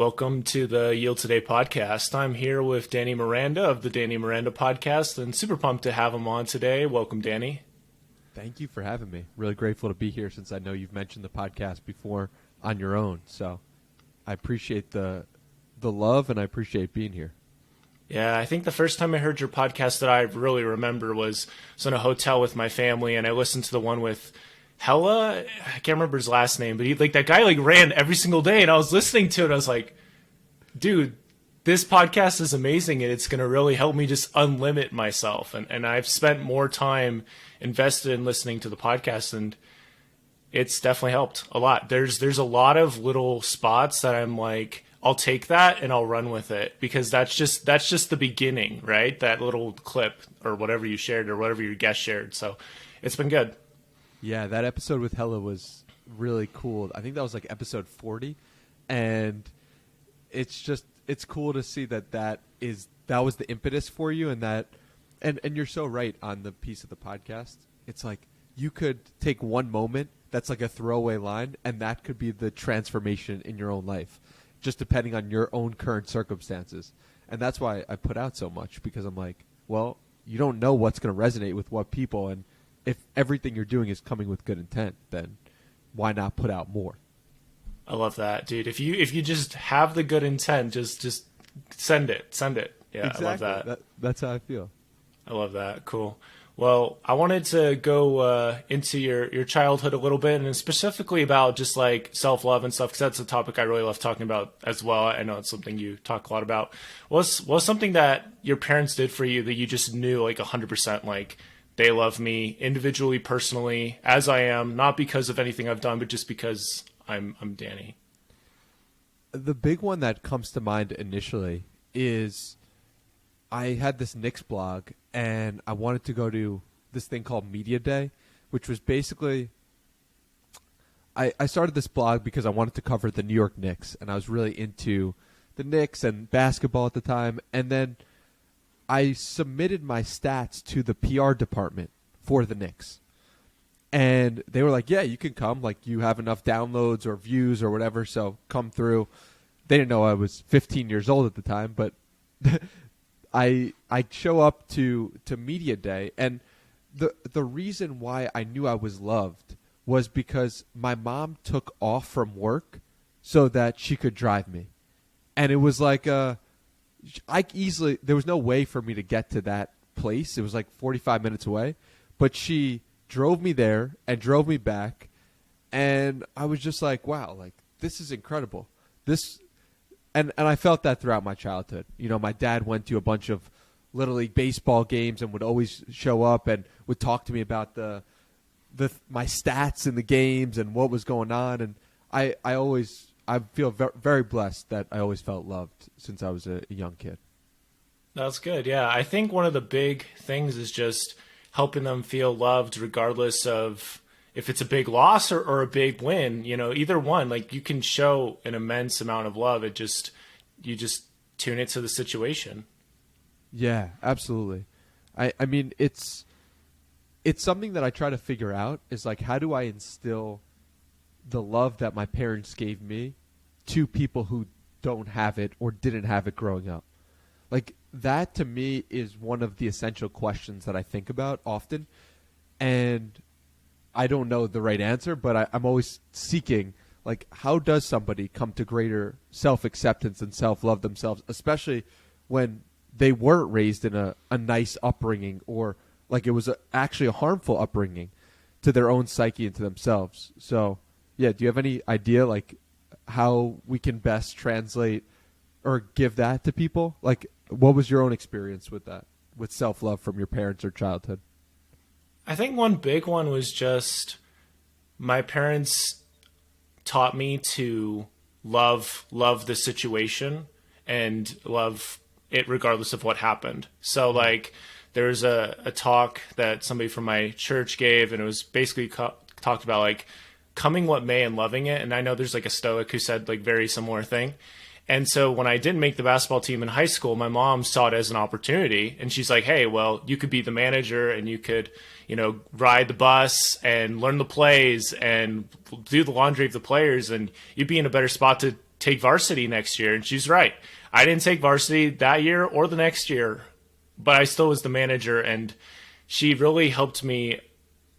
Welcome to the Yield Today podcast. I'm here with Danny Miranda of the Danny Miranda podcast, and super pumped to have him on today. Welcome, Danny. Thank you for having me. Really grateful to be here since I know you've mentioned the podcast before on your own. So I appreciate the love and I appreciate being here. Yeah, I think the first time I heard your podcast that I really remember was in a hotel with my family, and I listened to the one with Hella. I can't remember his last name, but that guy ran every single day, and I was listening to it. And I was like, dude, this podcast is amazing, and it's going to really help me just unlimit myself. And I've spent more time invested in listening to the podcast, and it's definitely helped a lot. There's a lot of little spots that I'm like, I'll take that and I'll run with it, because that's just the beginning, right? That little clip or whatever you shared or whatever your guest shared. So it's been good. Yeah, that episode with Hella was really cool. I think that was like episode 40, and it's cool to see that was the impetus for you, and you're so right on the piece of the podcast. It's like you could take one moment that's like a throwaway line, and that could be the transformation in your own life, just depending on your own current circumstances. And that's why I put out so much, because I'm like, well, you don't know what's going to resonate with what people, and if everything you're doing is coming with good intent, then why not put out more? I love that, dude. If you just have the good intent, just send it. Yeah, exactly. I love that. That's how I feel. I love that. Cool. Well, I wanted to go into your childhood a little bit, and specifically about just like self-love and stuff, because that's a topic I really love talking about as well. I know it's something you talk a lot about. What's something that your parents did for you that you just knew like 100%, like they love me individually, personally, as I am, not because of anything I've done, but just because I'm Danny? The big one that comes to mind initially is I had this Knicks blog, and I wanted to go to this thing called Media Day, which was basically I started this blog because I wanted to cover the New York Knicks, and I was really into the Knicks and basketball at the time. And then I submitted my stats to the PR department for the Knicks. And they were like, yeah, you can come. Like, you have enough downloads or views or whatever, so come through. They didn't know I was 15 years old at the time, but I show up to Media Day, and the reason why I knew I was loved was because my mom took off from work so that she could drive me. And it was like there was no way for me to get to that place. It was like 45 minutes away, but she drove me there and drove me back, and I was just like, wow, like this is incredible. And I felt that throughout my childhood. You know, my dad went to a bunch of Little League baseball games and would always show up and would talk to me about my stats in the games and what was going on. And I feel very blessed that I always felt loved since I was a young kid. That's good. Yeah, I think one of the big things is just helping them feel loved, regardless of if it's a big loss or a big win. You know, either one, like you can show an immense amount of love. You just tune it to the situation. Yeah, absolutely. I mean, it's something that I try to figure out is like, how do I instill the love that my parents gave me to people who don't have it or didn't have it growing up? Like, that to me is one of the essential questions that I think about often. And I don't know the right answer, but I'm always seeking, like, how does somebody come to greater self-acceptance and self-love themselves, especially when they weren't raised in a nice upbringing, or like it was actually a harmful upbringing to their own psyche and to themselves. So, yeah, do you have any idea, like, how we can best translate or give that to people? Like, what was your own experience with that, with self-love from your parents or childhood? I think one big one was just my parents taught me to love the situation and love it regardless of what happened. So like there was a talk that somebody from my church gave, and it was basically talked about like coming what may and loving it. And I know there's like a Stoic who said like very similar thing. And so when I didn't make the basketball team in high school, my mom saw it as an opportunity, and she's like, hey, well, you could be the manager and you could, you know, ride the bus and learn the plays and do the laundry of the players, and you'd be in a better spot take varsity next year. And she's right. I didn't take varsity that year or the next year, but I still was the manager, and she really helped me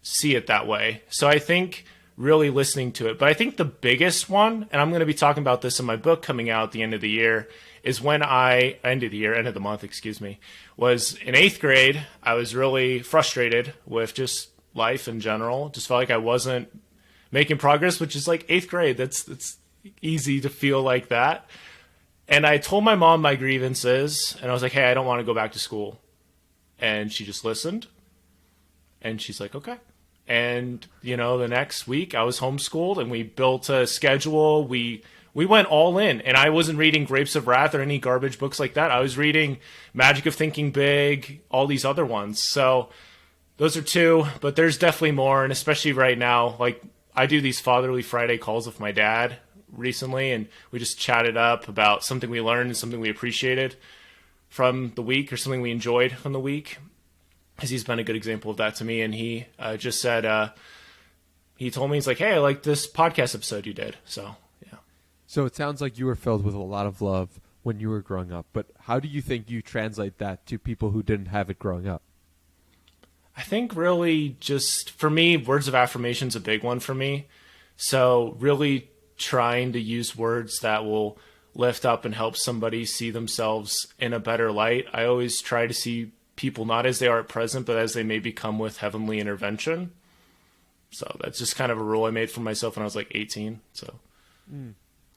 see it that way. So I think really listening to it. But I think the biggest one, and I'm going to be talking about this in my book coming out at the end of the year, is when end of the month, was in 8th grade. I was really frustrated with just life in general. Just felt like I wasn't making progress, which is like 8th grade. That's easy to feel like that. And I told my mom my grievances, and I was like, hey, I don't want to go back to school. And she just listened, and she's like, okay. And, the next week I was homeschooled, and we built a schedule. We went all in, and I wasn't reading Grapes of Wrath or any garbage books like that. I was reading Magic of Thinking Big, all these other ones. So those are 2, but there's definitely more. And especially right now, like I do these Fatherly Friday calls with my dad recently, and we just chatted up about something we learned and something we appreciated from the week, or something we enjoyed from the week. Because he's been a good example of that to me. And he just said, he told me, he's like, hey, I like this podcast episode you did. So, yeah. So it sounds like you were filled with a lot of love when you were growing up. But how do you think you translate that to people who didn't have it growing up? I think really just, for me, words of affirmation is a big one for me. So really trying to use words that will lift up and help somebody see themselves in a better light. I always try to see people not as they are at present, but as they may become with heavenly intervention. So that's just kind of a rule I made for myself when I was like 18. So,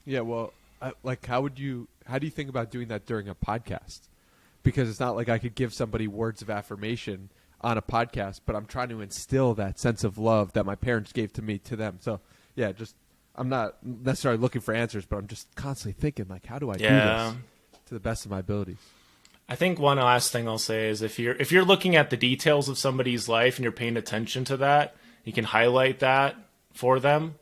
yeah. Well, how do you think about doing that during a podcast? Because it's not like I could give somebody words of affirmation on a podcast, but I'm trying to instill that sense of love that my parents gave to me to them. So, yeah, I'm not necessarily looking for answers, but I'm just constantly thinking, like, how do I do this to the best of my abilities? I think one last thing I'll say is if you're looking at the details of somebody's life and you're paying attention to that, you can highlight that for them.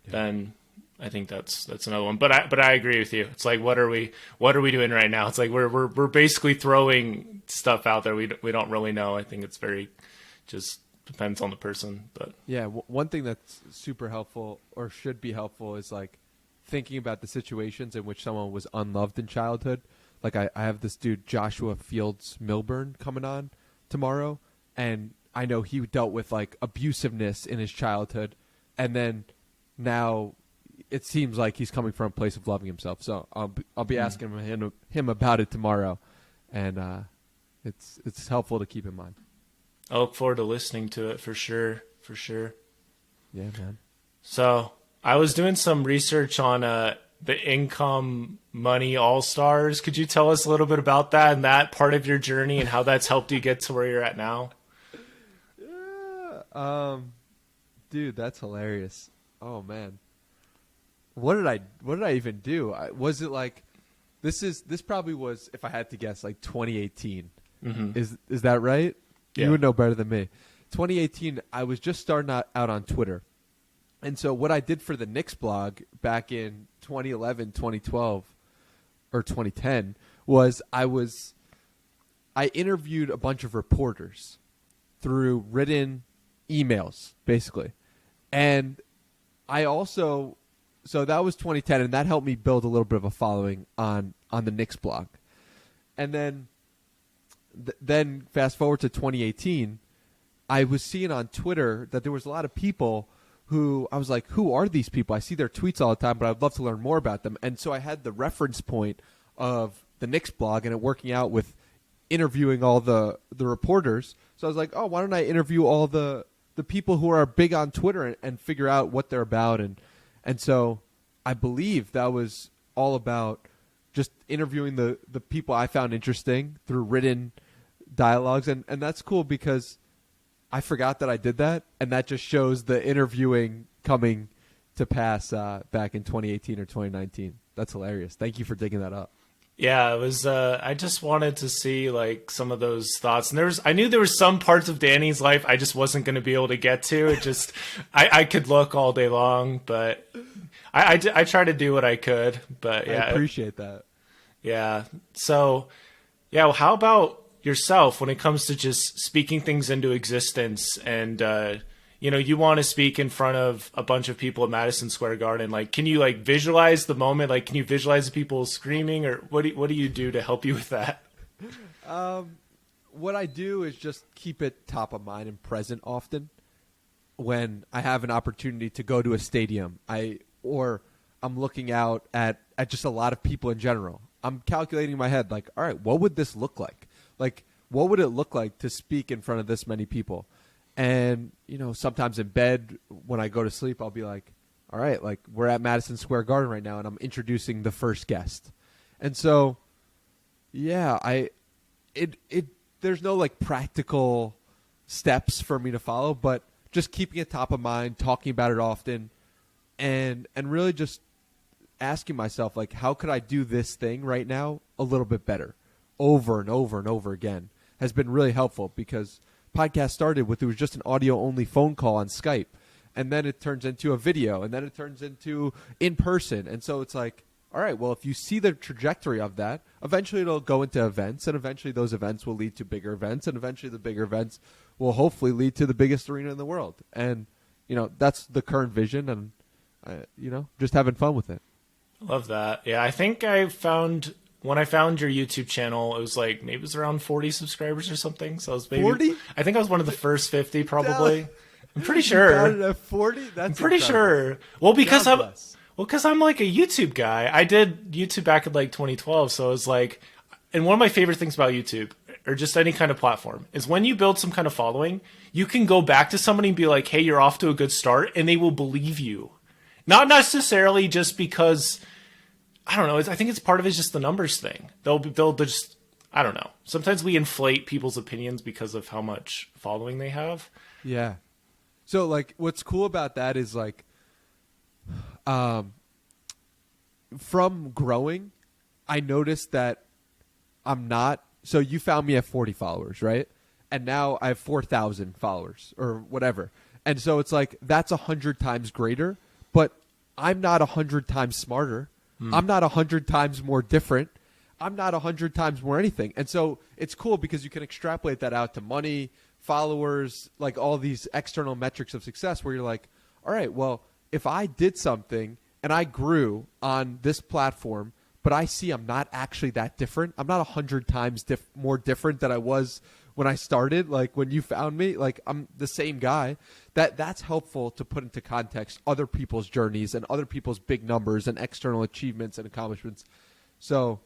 Yeah. Then I think that's another one. But I agree with you. It's like what are we doing right now? It's like we're basically throwing stuff out there we don't really know. I think it's very just depends on the person. But yeah, one thing that's super helpful or should be helpful is like thinking about the situations in which someone was unloved in childhood. Like I have this dude, Joshua Fields Milburn, coming on tomorrow, and I know he dealt with like abusiveness in his childhood, and then now it seems like he's coming from a place of loving himself. So I'll be asking him about it tomorrow, and it's helpful to keep in mind. I look forward to listening to it for sure. Yeah, man. So I was doing some research on the Income Money All-Stars. Could you tell us a little bit about that and that part of your journey and how that's helped you get to where you're at now? Yeah. Dude, that's hilarious. Oh man. What did I even do? Was it like this probably was, if I had to guess, like 2018. Mm-hmm. Is that right? Yeah. You would know better than me. 2018, I was just starting out on Twitter. And so what I did for the Knicks blog back in 2011, 2012, or 2010 was I interviewed a bunch of reporters through written emails, basically. And I also, so that was 2010, and that helped me build a little bit of a following on the Knicks blog. And then fast forward to 2018, I was seeing on Twitter that there was a lot of people who I was like, who are these people? I see their tweets all the time, but I'd love to learn more about them. And so I had the reference point of the Knicks blog and it working out with interviewing all the reporters. So I was like, oh, why don't I interview all the people who are big on Twitter and figure out what they're about. And so I believe that was all about just interviewing the people I found interesting through written dialogues. And that's cool because I forgot that I did that, and that just shows the interviewing coming to pass back in 2018 or 2019. That's hilarious. Thank you for digging that up. Yeah, it was. I just wanted to see like some of those thoughts, and I knew there were some parts of Danny's life I just wasn't going to be able to get to. It just, I could look all day long, but I try to do what I could. But yeah, I appreciate that. Yeah. So, yeah. Well, how about yourself when it comes to just speaking things into existence and you want to speak in front of a bunch of people at Madison Square Garden. Like, can you like visualize the moment? Like, can you visualize the people screaming, or what do you do to help you with that? What I do is just keep it top of mind and present often. When I have an opportunity to go to a stadium, or I'm looking out at just a lot of people in general, I'm calculating in my head, like, all right, what would this look like? Like, what would it look like to speak in front of this many people? And, sometimes in bed when I go to sleep, I'll be like, all right, like, we're at Madison Square Garden right now, and I'm introducing the first guest. And so, yeah, there's no, like, practical steps for me to follow, but just keeping it top of mind, talking about it often, and really just asking myself, like, how could I do this thing right now a little bit better over and over and over again has been really helpful, because podcast started with, it was just an audio-only phone call on Skype, and then it turns into a video, and then it turns into in-person. And so it's like, all right, well, if you see the trajectory of that, eventually it'll go into events, and eventually those events will lead to bigger events, and eventually the bigger events will hopefully lead to the biggest arena in the world. And, that's the current vision, and, just having fun with it. Love that. Yeah, I think when I found your YouTube channel, it was like, maybe it was around 40 subscribers or something. So I was maybe 40? I think I was one of the first 50 probably. I'm pretty sure. You got it at 40? That's I'm pretty sure. Well, because I'm like a YouTube guy. I did YouTube back in like 2012. So it was like, and one of my favorite things about YouTube, or just any kind of platform, is when you build some kind of following, you can go back to somebody and be like, hey, you're off to a good start, and they will believe you. Not necessarily just because, I don't know, I think it's part of it is just the numbers thing. They'll just, I don't know. Sometimes we inflate people's opinions because of how much following they have. Yeah. So, like, what's cool about that is, like, from growing, I noticed that I'm not, so you found me at 40 followers, right? And now I have 4,000 followers or whatever. And so it's like, that's 100 times greater, but I'm not 100 times smarter. I'm not 100 times more different. I'm not 100 times more anything. And so it's cool because you can extrapolate that out to money, followers, like all these external metrics of success, where you're like, all right, well, if I did something and I grew on this platform, but I see I'm not actually that different. I'm not 100 times more different than I was when I started, like when you found me. Like, I'm the same guy. That's helpful to put into context other people's journeys and other people's big numbers and external achievements and accomplishments. So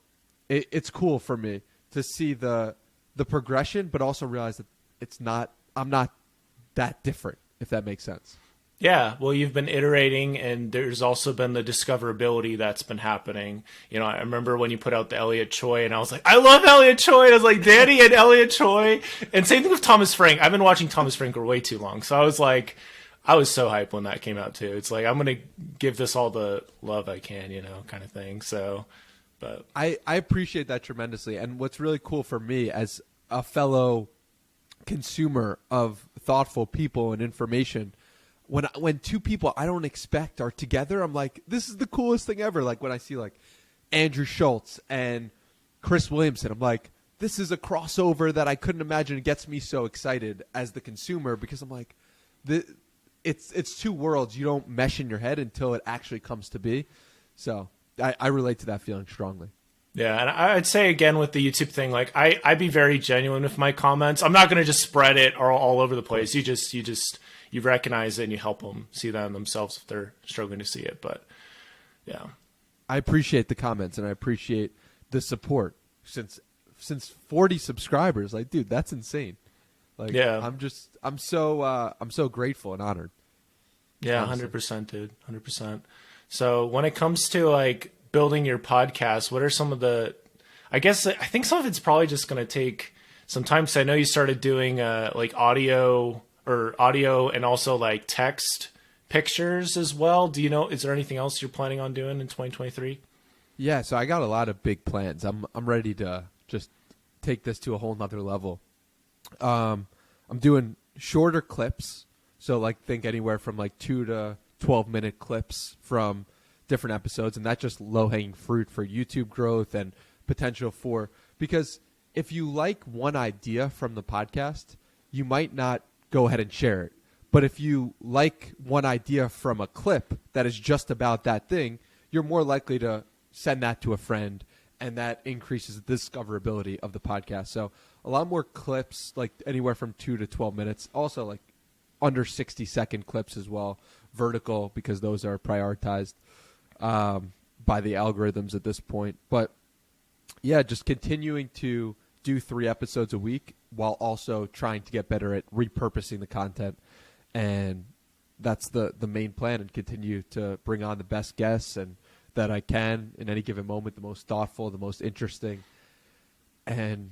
it's cool for me to see the progression, but also realize that I'm not that different, if that makes sense. Yeah, well, you've been iterating, and there's also been the discoverability that's been happening. I remember when you put out the Elliot Choi, and I was like, I love Elliot Choi. And I was like, Danny and Elliot Choi. And same thing with Thomas Frank. I've been watching Thomas Frank for way too long. So I was like, I was so hyped when that came out too. It's like, I'm going to give this all the love I can, kind of thing. So, but I appreciate that tremendously. And what's really cool for me as a fellow consumer of thoughtful people and information, when two people I don't expect are together, I'm like, this is the coolest thing ever. Like when I see like Andrew Schultz and Chris Williamson, I'm like, this is a crossover that I couldn't imagine. It gets me so excited as the consumer, because I'm like, it's two worlds you don't mesh in your head until it actually comes to be. So I relate to that feeling strongly. Yeah, and I'd say again with the YouTube thing, like I'd be very genuine with my comments. I'm not going to just spread it all over the place. You recognize it and you help them see that in themselves if they're struggling to see it. But yeah, I appreciate the comments and I appreciate the support. Since 40 subscribers, like, dude, that's insane. Like, yeah, I'm so grateful and honored. Yeah, 100%, dude, 100%. So when it comes to like building your podcast, what are some of the, I think some of it's probably just going to take some time, because I know you started doing like audio and also like text pictures as well. Do you know, is there anything else you're planning on doing in 2023? Yeah, so I got a lot of big plans. I'm ready to just take this to a whole nother level. I'm doing shorter clips. So like think anywhere from like 2 to 12-minute clips from different episodes. And that's just low-hanging fruit for YouTube growth and potential for, because if you like one idea from the podcast, you might not go ahead and share it. But if you like one idea from a clip that is just about that thing, you're more likely to send that to a friend, and that increases the discoverability of the podcast. So a lot more clips, like anywhere from 2 to 12 minutes. Also, like under 60-second clips as well, vertical, because those are prioritized by the algorithms at this point. But yeah, just continuing to do 3 episodes a week while also trying to get better at repurposing the content. And that's the main plan, and continue to bring on the best guests and that I can in any given moment, the most thoughtful, the most interesting, and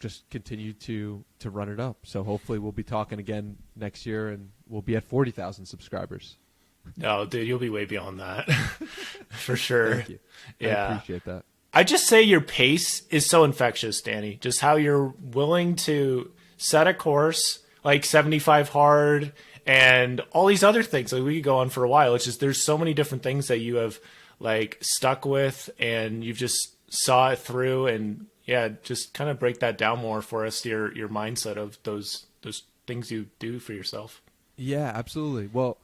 just continue to run it up. So hopefully we'll be talking again next year, and we'll be at 40,000 subscribers. No, dude, you'll be way beyond that. For sure. Thank you. Yeah. I appreciate that. I just say your pace is so infectious, Danny. Just how you're willing to set a course like 75 hard and all these other things. Like, we could go on for a while. It's just, there's so many different things that you have like stuck with, and you've just saw it through. And yeah, just kind of break that down more for us, your mindset of those things you do for yourself. Yeah, absolutely. Well,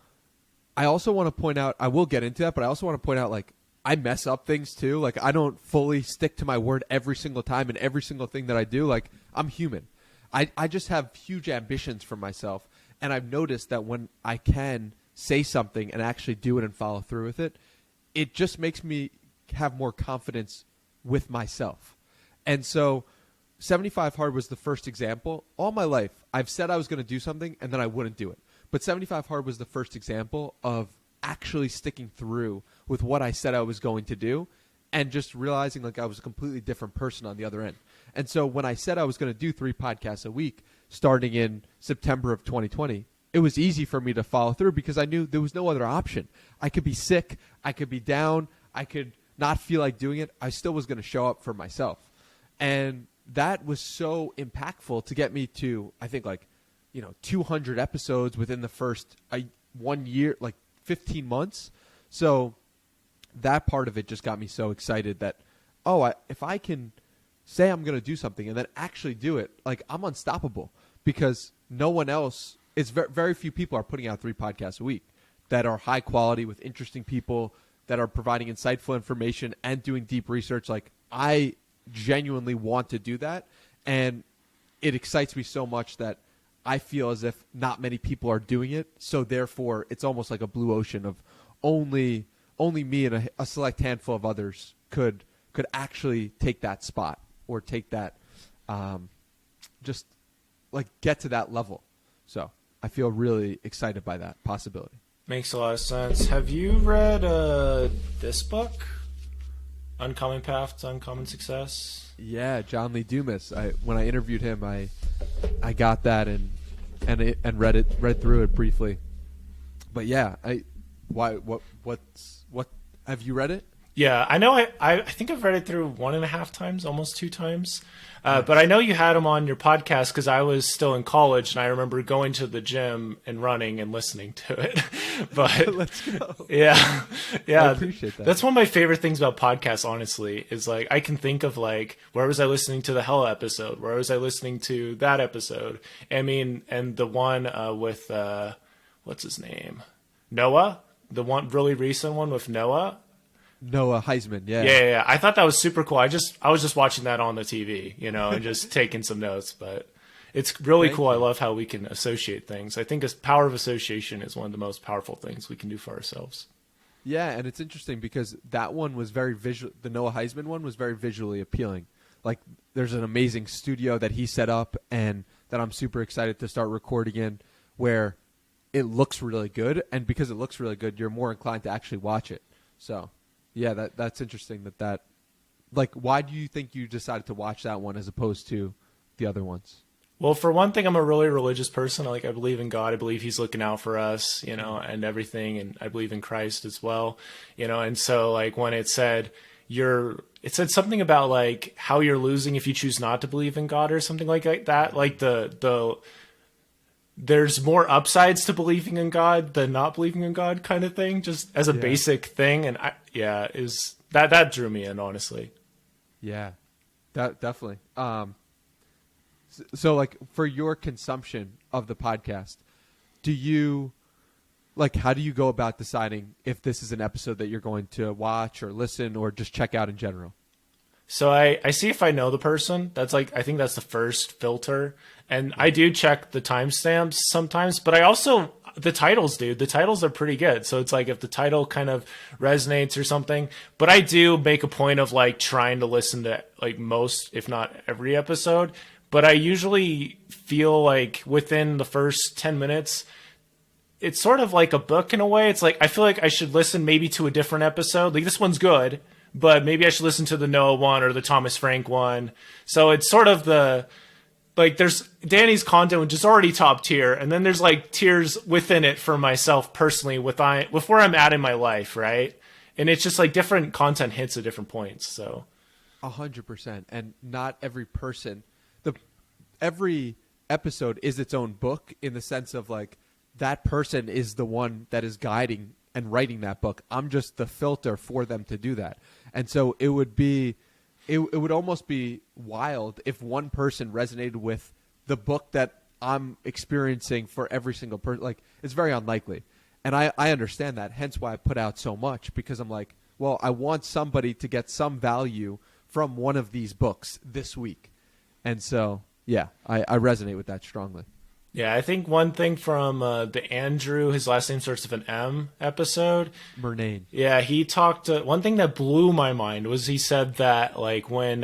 I also want to point out, I will get into that, but I also want to point out, like, I mess up things too. Like, I don't fully stick to my word every single time and every single thing that I do. Like, I'm human. I just have huge ambitions for myself. And I've noticed that when I can say something and actually do it and follow through with it, it just makes me have more confidence with myself. And so 75 Hard was the first example. All my life, I've said I was going to do something and then I wouldn't do it. But 75 Hard was the first example of actually sticking through with what I said I was going to do, and just realizing like I was a completely different person on the other end. And so when I said I was going to do 3 podcasts a week starting in September of 2020, it was easy for me to follow through because I knew there was no other option. I could be sick. I could be down. I could not feel like doing it. I still was going to show up for myself. And that was so impactful to get me to, I think, like, 200 episodes within the first 1 year, like 15 months. So that part of it just got me so excited that, if I can say I'm going to do something and then actually do it, like, I'm unstoppable, because no one else, it's very few people are putting out 3 podcasts a week that are high quality with interesting people that are providing insightful information and doing deep research. Like, I genuinely want to do that. And it excites me so much that I feel as if not many people are doing it. So therefore it's almost like a blue ocean of only me and a select handful of others could actually take that spot, or take that, just like get to that level. So I feel really excited by that possibility. Makes a lot of sense. Have you read this book, Uncommon Path to Uncommon Success? Yeah, John Lee Dumas. When I interviewed him, I got that and read through it briefly. But yeah, what have you read it? Yeah, I know. I think I've read it through 1.5 times, almost 2 times. But I know you had him on your podcast because I was still in college, and I remember going to the gym and running and listening to it. But Let's go. Yeah. I appreciate that. That's one of my favorite things about podcasts, honestly, is like I can think of like, where was I listening to the Hella episode? Where was I listening to that episode? I mean, and the one with what's his name? Noah? The one really recent one with Noah? Noah Heisman, yeah. Yeah. I thought that was super cool. I was just watching that on the TV, and just taking some notes. But it's really cool. I love how we can associate things. I think the power of association is one of the most powerful things we can do for ourselves. Yeah, and it's interesting because that one was very visual. The Noah Heisman one was very visually appealing. Like, there's an amazing studio that he set up, and that I'm super excited to start recording in, where it looks really good. And because it looks really good, you're more inclined to actually watch it. So yeah, that's interesting that like, why do you think you decided to watch that one as opposed to the other ones? Well, for one thing, I'm a really religious person. I believe in God. I believe he's looking out for us, and everything. And I believe in Christ as well, and so like when it said something about like how you're losing if you choose not to believe in God or something like that. Like there's more upsides to believing in God than not believing in God, kind of thing, just as a basic thing. And that drew me in, honestly. Yeah, that definitely. So like, for your consumption of the podcast, do you like, how do you go about deciding if this is an episode that you're going to watch or listen or just check out in general? So I see if I know the person. That's like, I think that's the first filter. And I do check the timestamps sometimes, but I also, the titles, dude, the titles are pretty good. So it's like if the title kind of resonates or something, but I do make a point of like trying to listen to like most, if not every episode. But I usually feel like within the first 10 minutes, it's sort of like a book in a way. It's like, I feel like I should listen maybe to a different episode. Like this one's good, but maybe I should listen to the Noah one or the Thomas Frank one. So it's sort of like there's Danny's content, which is already top tier. And then there's like tiers within it for myself personally with where I'm at in my life. Right. And it's just like different content hits at different points. So 100%. And not every person, every episode is its own book in the sense of like, that person is the one that is guiding and writing that book. I'm just the filter for them to do that. And so it would almost be wild if one person resonated with the book that I'm experiencing for every single person. Like, it's very unlikely. And I understand that, hence why I put out so much, because I'm like, well, I want somebody to get some value from one of these books this week. And so, yeah, I resonate with that strongly. yeah, I think one thing from the Andrew, his last name starts with an M episode. Murnane. Yeah, he talked. One thing that blew my mind was he said that like when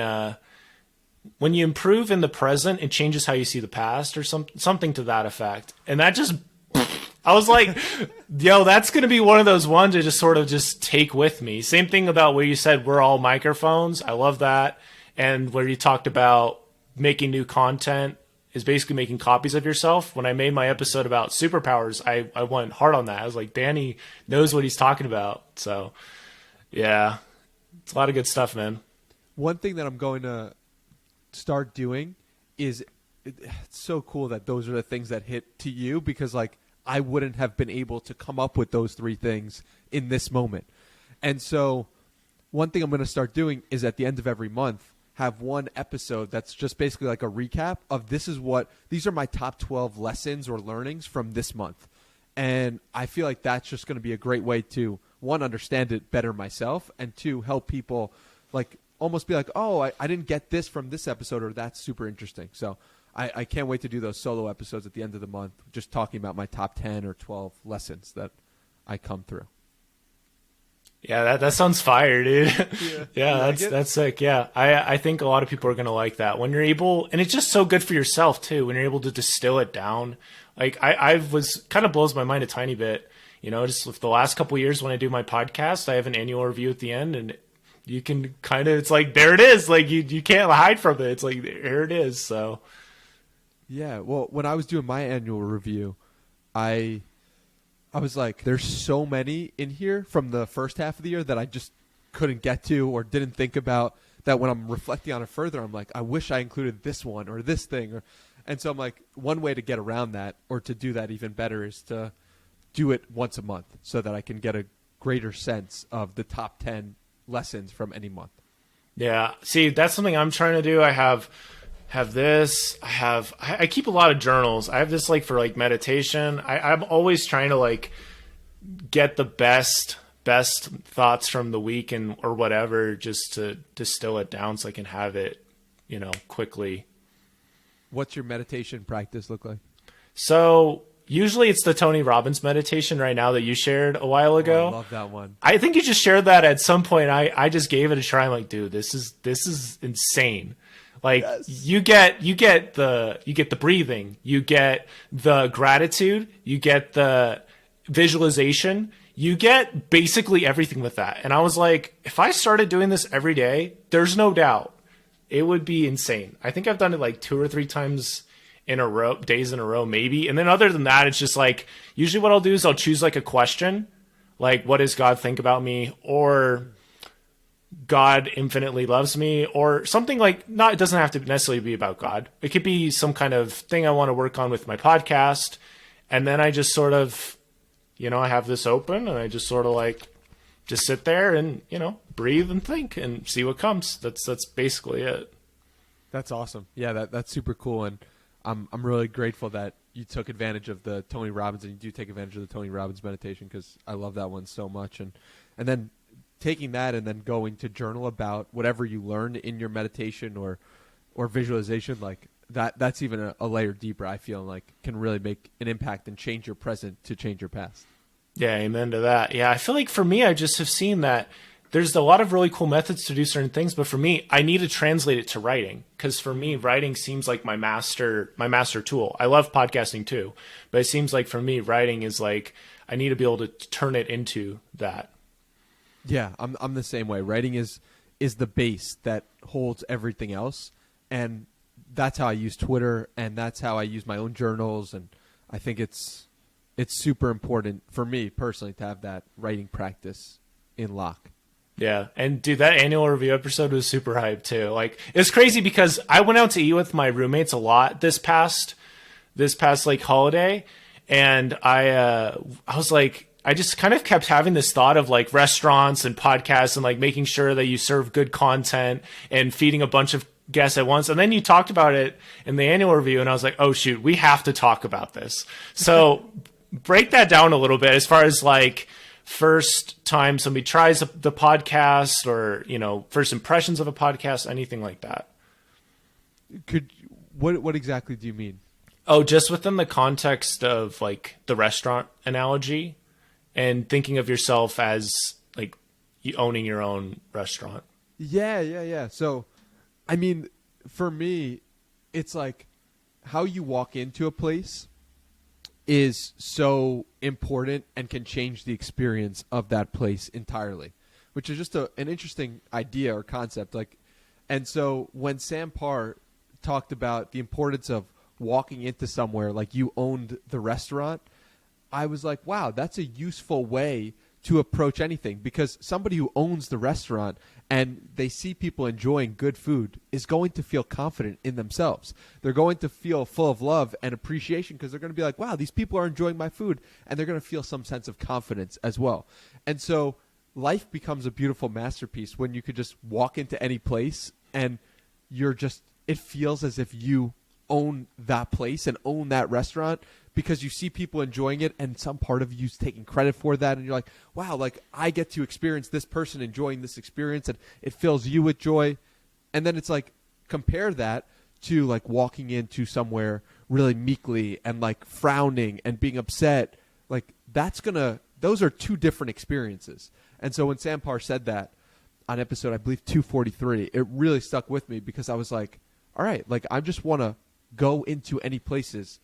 you improve in the present, it changes how you see the past, or something to that effect. And that just, I was like, yo, that's gonna be one of those ones to just sort of just take with me. Same thing about where you said we're all microphones. I love that, and where you talked about making new content is basically making copies of yourself. When I made my episode about superpowers, I went hard on that. I was like, Danny knows what he's talking about. So, yeah, it's a lot of good stuff, man. One thing that I'm going to start doing is, it's so cool that those are the things that hit to you, because like I wouldn't have been able to come up with those three things in this moment. And so one thing I'm going to start doing is at the end of every month, have one episode that's just basically like a recap of these are my top 12 lessons or learnings from this month. And I feel like that's just going to be a great way to, one, understand it better myself, and two, help people like almost be like, oh, I didn't get this from this episode, or that's super interesting. So I can't wait to do those solo episodes at the end of the month, just talking about my top 10 or 12 lessons that I come through. Yeah, that sounds fire, dude. Yeah, that's sick. Yeah, I think a lot of people are going to like that when you're able, and it's just so good for yourself too, when you're able to distill it down. Like I was kind of blows my mind a tiny bit, just with the last couple of years when I do my podcast, I have an annual review at the end, and you can kind of, it's like, there it is. Like you can't hide from it. It's like, there it is. So yeah, well, when I was doing my annual review, I was like, there's so many in here from the first half of the year that I just couldn't get to or didn't think about, that when I'm reflecting on it further, I'm like, I wish I included this one or this thing. And so I'm like, one way to get around that, or to do that even better, is to do it once a month so that I can get a greater sense of the top 10 lessons from any month. Yeah. See, that's something I'm trying to do. I have this. I keep a lot of journals. I have this like for like meditation. I'm always trying to like get the best thoughts from the week or whatever, just to distill it down so I can have it, quickly. What's your meditation practice look like? So usually it's the Tony Robbins meditation right now that you shared a while ago. Oh, I love that one. I think you just shared that at some point. I just gave it a try. I'm like, dude, this is insane. Like, yes. you get the breathing, you get the gratitude, you get the visualization, you get basically everything with that. And I was like, if I started doing this every day, there's no doubt it would be insane. I think I've done it like 2 or 3 times days in a row, maybe. And then other than that, it's just like, usually what I'll do is I'll choose like a question, like, what does God think about me? Or God infinitely loves me, or something like, it doesn't have to necessarily be about God. It could be some kind of thing I want to work on with my podcast. And then I just sort of, I have this open, and I just sort of like, just sit there and, breathe and think and see what comes. That's basically it. That's awesome. Yeah, that's super cool. And I'm really grateful that you took advantage of the Tony Robbins, and you do take advantage of the Tony Robbins meditation, because I love that one so much. And then taking that and then going to journal about whatever you learned in your meditation or visualization, like that's even a layer deeper, I feel like, can really make an impact and change your present to change your past. Yeah, amen to that. Yeah, I feel like for me, I just have seen that there's a lot of really cool methods to do certain things, but for me, I need to translate it to writing, because for me, writing seems like my master tool. I love podcasting too, but it seems like for me, writing is like I need to be able to turn it into that. Yeah, I'm the same way. Writing is the base that holds everything else, and that's how I use Twitter, and that's how I use my own journals, and I think it's super important for me personally to have that writing practice in lock. Yeah. And dude, that annual review episode was super hyped too. Like, it's crazy because I went out to eat with my roommates a lot this past like holiday. And I was like, I just kind of kept having this thought of like restaurants and podcasts and like making sure that you serve good content and feeding a bunch of guests at once. And then you talked about it in the annual review, and I was like, oh shoot, we have to talk about this. So break that down a little bit as far as like first time somebody tries the podcast, or, you know, first impressions of a podcast, anything like that. What exactly do you mean? Oh, just within the context of like the restaurant analogy and thinking of yourself as like you owning your own restaurant. Yeah. So, I mean, for me, it's like how you walk into a place is so important and can change the experience of that place entirely, which is just an interesting idea or concept. Like, and so when Sam Parr talked about the importance of walking into somewhere like you owned the restaurant, I was like, wow, that's a useful way to approach anything, because somebody who owns the restaurant and they see people enjoying good food is going to feel confident in themselves. They're going to feel full of love and appreciation, because they're going to be like, wow, these people are enjoying my food, and they're going to feel some sense of confidence as well. And so life becomes a beautiful masterpiece when you could just walk into any place and it feels as if you own that place and own that restaurant, because you see people enjoying it, and some part of you's taking credit for that, and you're like, wow, like I get to experience this person enjoying this experience, and it fills you with joy. And then it's like, compare that to like walking into somewhere really meekly and like frowning and being upset. Like those are two different experiences. And so when Sam Parr said that on episode, I believe 243, it really stuck with me, because I was like, all right, like I just want to go into any places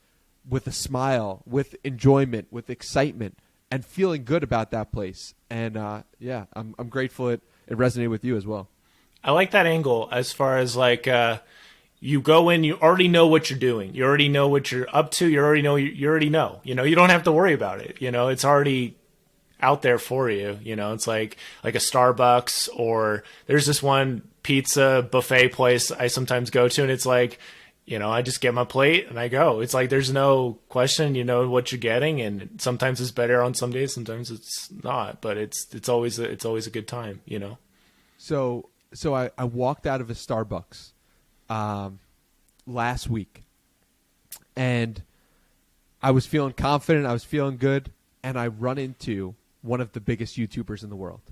with a smile, with enjoyment, with excitement, and feeling good about that place. And I'm grateful it resonated with you as well. I like that angle as far as like you go in, you already know what you're doing. You already know what you're up to. You already know. You know, you don't have to worry about it. You know, it's already out there for you. You know, it's like a Starbucks, or there's this one pizza buffet place I sometimes go to, and it's like, you know, I just get my plate and I go. It's like there's no question, you know what you're getting, and sometimes it's better on some days, sometimes it's not, but it's always a good time, you know. So I walked out of a Starbucks last week, and I was feeling confident, I was feeling good, and I run into one of the biggest YouTubers in the world,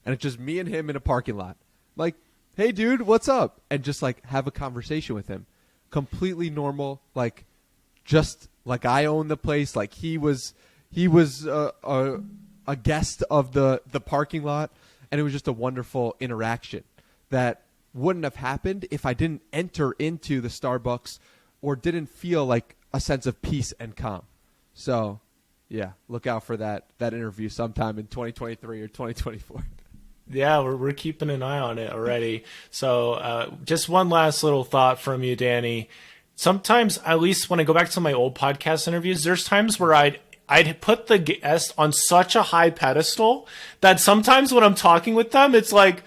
and it's just me and him in a parking lot. Like, hey dude, what's up? And just like have a conversation with him. Completely normal, like just like I own the place. Like he was a guest of the parking lot, and it was just a wonderful interaction that wouldn't have happened if I didn't enter into the Starbucks or didn't feel like a sense of peace and calm. So, yeah, look out for that interview sometime in 2023 or 2024. Yeah, we're keeping an eye on it already. So just one last little thought from you, Danny. Sometimes, at least when I go back to my old podcast interviews, there's times where I'd put the guest on such a high pedestal that sometimes when I'm talking with them, it's like,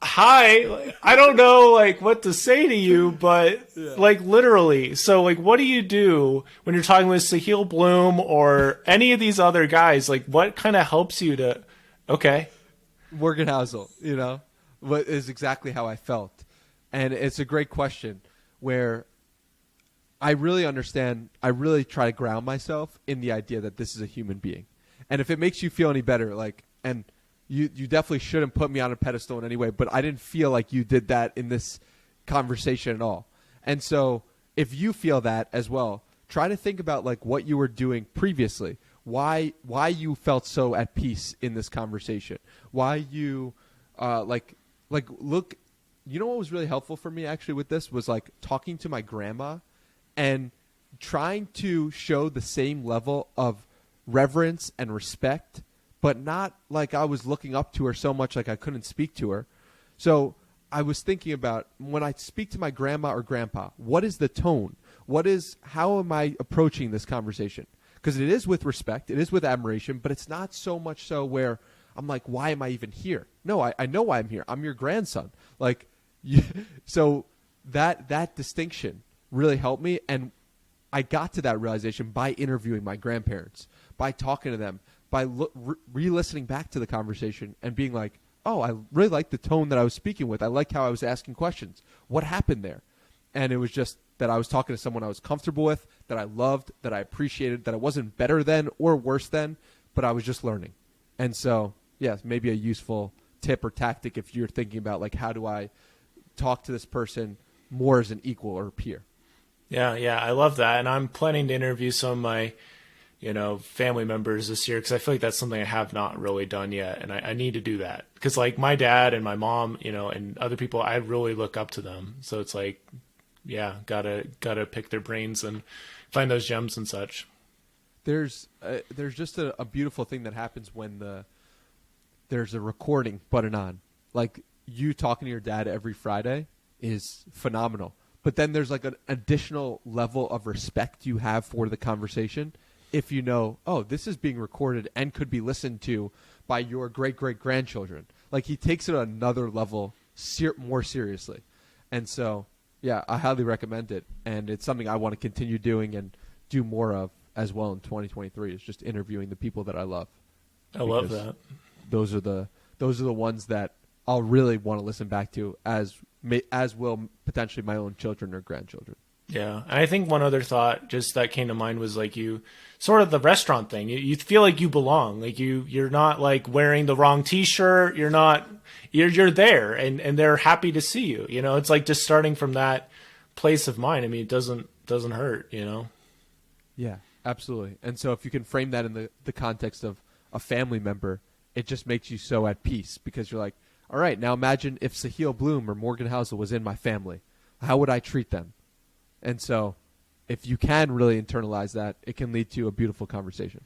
hi, I don't know like what to say to you, but like literally. So like, what do you do when you're talking with Sahil Bloom or any of these other guys? Like, what kind of helps you to, okay. Morgan Housel, you know, what is exactly how I felt. And it's a great question, where I really understand. I really try to ground myself in the idea that this is a human being. And if it makes you feel any better, like, and you definitely shouldn't put me on a pedestal in any way, but I didn't feel like you did that in this conversation at all. And so if you feel that as well, try to think about like what you were doing previously, why you felt so at peace in this conversation, why you look. You know what was really helpful for me actually with this was like talking to my grandma and trying to show the same level of reverence and respect, but not like I was looking up to her so much like I couldn't speak to her. So I was thinking about when I speak to my grandma or grandpa, what is the tone? How am I approaching this conversation? Because it is with respect, it is with admiration, but it's not so much so where I'm like, why am I even here? No, I know why I'm here. I'm your grandson. Like, so that distinction really helped me, and I got to that realization by interviewing my grandparents, by talking to them, by re-listening back to the conversation and being like, oh, I really like the tone that I was speaking with. I like how I was asking questions. What happened there? And it was just that I was talking to someone I was comfortable with, that I loved, that I appreciated, that I wasn't better than or worse than, but I was just learning. And so, yes, maybe a useful tip or tactic if you're thinking about like, how do I talk to this person more as an equal or peer? Yeah, I love that. And I'm planning to interview some of my, family members this year because I feel like that's something I have not really done yet. And I need to do that because like my dad and my mom, and other people, I really look up to them. So it's like, yeah, gotta pick their brains and find those gems and such. There's just a beautiful thing that happens when there's a recording button on. Like you talking to your dad every Friday is phenomenal. But then there's like an additional level of respect you have for the conversation if you know, oh, this is being recorded and could be listened to by your great-great-grandchildren. Like he takes it another level more seriously. And so, yeah, I highly recommend it. And it's something I want to continue doing and do more of as well in 2023 is just interviewing the people that I love. I love that. Those are the ones that I'll really want to listen back to as will potentially my own children or grandchildren. Yeah. And I think one other thought just that came to mind was like you sort of the restaurant thing. You feel like you belong. Like you're not like wearing the wrong t-shirt. You're there and they're happy to see you. It's like just starting from that place of mind. I mean, it doesn't hurt, Yeah, absolutely. And so if you can frame that in the context of a family member, it just makes you so at peace because you're like, all right, now imagine if Sahil Bloom or Morgan Housel was in my family. How would I treat them? And so if you can really internalize that, it can lead to a beautiful conversation.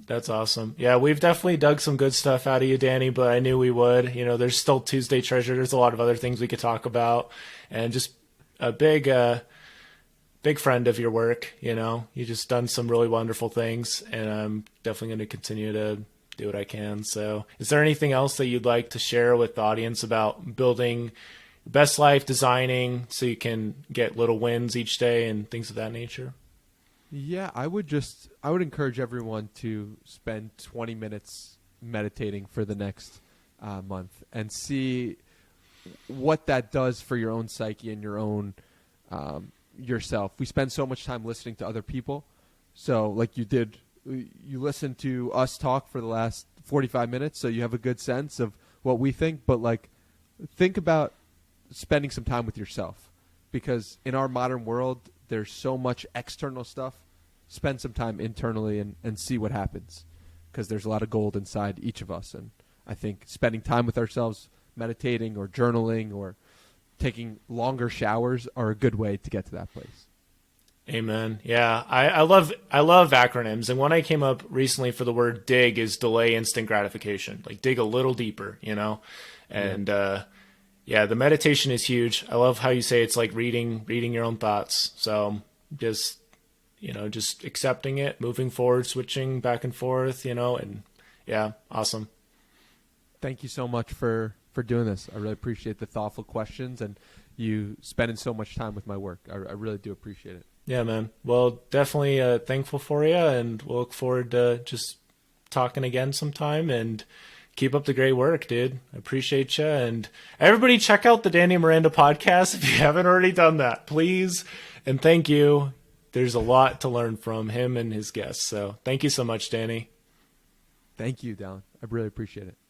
That's awesome. Yeah, we've definitely dug some good stuff out of you, Danny, but I knew we would. There's still Tuesday Treasure. There's a lot of other things we could talk about. And just a big friend of your work, You just done some really wonderful things, and I'm definitely going to continue to do what I can. So is there anything else that you'd like to share with the audience about building best life, designing so you can get little wins each day and things of that nature? Yeah, I would encourage everyone to spend 20 minutes meditating for the next month and see what that does for your own psyche and your own yourself. We spend so much time listening to other people. So like you listened to us talk for the last 45 minutes, so you have a good sense of what we think, but like think about spending some time with yourself because in our modern world, there's so much external stuff. Spend some time internally and see what happens because there's a lot of gold inside each of us. And I think spending time with ourselves, meditating or journaling or taking longer showers are a good way to get to that place. Amen. Yeah, I love acronyms. And one I came up recently for the word dig is delay instant gratification. Like dig a little deeper, And the meditation is huge. I love how you say it's like reading your own thoughts. So just accepting it, moving forward, switching back and forth, and yeah, awesome. Thank you so much for doing this. I really appreciate the thoughtful questions and you spending so much time with my work. I really do appreciate it. Yeah, man. Well, definitely thankful for you, and we'll look forward to just talking again sometime, and keep up the great work, dude. I appreciate you. And everybody check out the Danny Miranda podcast if you haven't already done that, please. And thank you. there's a lot to learn from him and his guests. So thank you so much, Danny. Thank you, Dallin. I really appreciate it.